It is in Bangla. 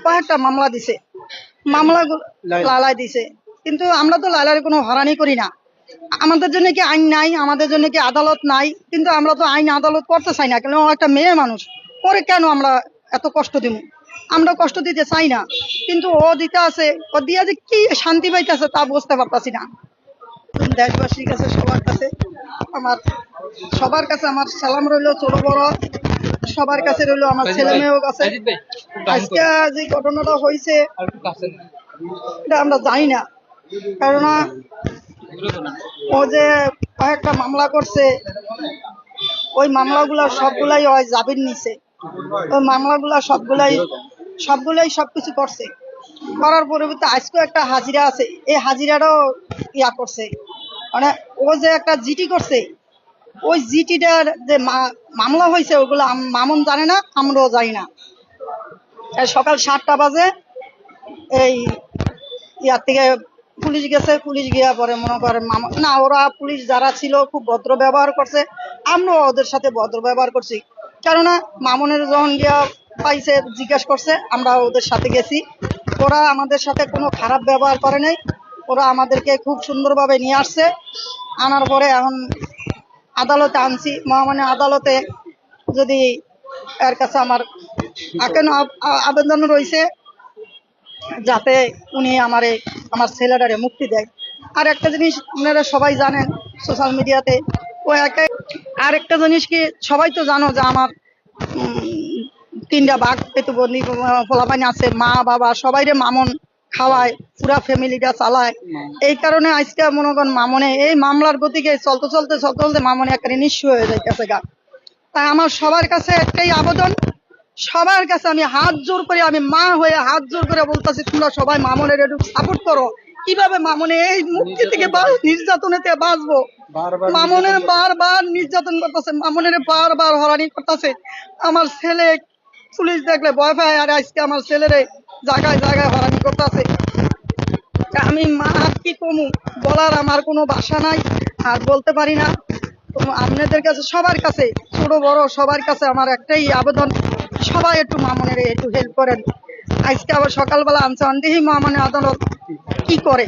কয়েকটা মামলা দিছে, মামলাগুলো লালাই দিছে, কিন্তু আমরা তো লালার কোনো হয়রানি করি না। আমাদের জন্য কি আইন নাই, আমাদের জন্য কি আদালত নাই? কিন্তু আমরা তো আইন আদালত করতে চাই না, কেন একটা মেয়ে মানুষ পরে কেন আমরা এত কষ্ট দিব? আমরা কষ্ট দিতে চাই না, কিন্তু ও দিতে আছে, ও দিয়া যে কি শান্তি পাইতেছে তা বুঝতে পারতাছি না। দেশবাসীর কাছে সবার কাছে আমার সালাম রইলো, ছোট বড় সবার কাছে রইলো, আমার ছেলে মেয়েও কাছে। আজকে যে ঘটনাটা হয়েছে এটা আমরা জানি না, কেননা ও যে কয়েকটা মামলা করছে, ওই মামলাগুলা সবগুলাই ওই জামিন নিছে। ওই মামলাগুলা সবগুলাই সবকিছু করছে, করার পরিবর্তে আজকেও একটা হাজিরা আছে, এই হাজিরাটাও ইয়া করছে। মানে ও যে একটা জিটি করছে, ওই জিটিটার যে মামলা হয়েছে ওগুলো মামুন জানে না, আমরাও জানি না। সকাল 7টা বাজে এই ইয়ার থেকে পুলিশ গেছে, পুলিশ গিয়া পরে মনে করেন না, ওরা পুলিশ যারা ছিল খুব ভদ্র ব্যবহার করছে, আমরাও ওদের সাথে ভদ্র ব্যবহার করছি। কেননা মামুনের যখন গিয়া পাইছে জিজ্ঞাসা করছে, আমরা ওদের সাথে গেছি, ওরা আমাদের সাথে কোনো খারাপ ব্যবহার করে নাই, ওরা আমাদেরকে খুব সুন্দরভাবে নিয়ে আসছে। আনার পরে এখন আদালতে আনছি, মহামান্য আদালতে যদি এর কাছে আমার আবেদন রয়েছে যাতে উনি আমার ছেলেটারে মুক্তি দেয়। আর একটা জিনিস আপনারা সবাই জানেন সোশ্যাল মিডিয়াতে, ও আর একটা জিনিস কি সবাই তো জানো যে আমার 3টা বাঘ পেতুবন্দি ফলাপানি আছে, মা বাবা সবাইরে মামুন খাওয়ায়, পুরা ফ্যামিলিটা চালায়। এই কারণে আজকে মনে করেন মামুনে এই মামলার গতিকে চলতে চলতে মামুনে একটা নিঃস্ব হয়ে যাইতেছে গা। তাই আমার সবার কাছে একটাই আবেদন, সবার কাছে আমি হাত জোর করে, আমি মা হয়ে হাত জোর করে বলতেছি, তোমরা সবাই মামুনের একটু সাপোর্ট করো। কিভাবে মামুনে এই মুক্তি থেকে নির্যাতনে বাঁচবো? মামুনের বারবার নির্যাতন করতেছে, মামুনের বারবার হয়রানি করতেছে। আমার ছেলে পুলিশ দেখলে ভয় পায়, আর আজকে আমার ছেলেরে জায়গায় জায়গায় হয়রানি করতেছে। আমি মা কি কমু, বলার আমার কোনো ভাষা নাই, আর বলতে পারি না। আপনাদের কাছে সবার কাছে, ছোট বড় সবার কাছে আমার একটাই আবেদন, সবাই একটু মামুনের একটু হেল্প করেন। আজকে আবার সকালবেলা আনছে, দেখি মামুনের আদালত কি করে।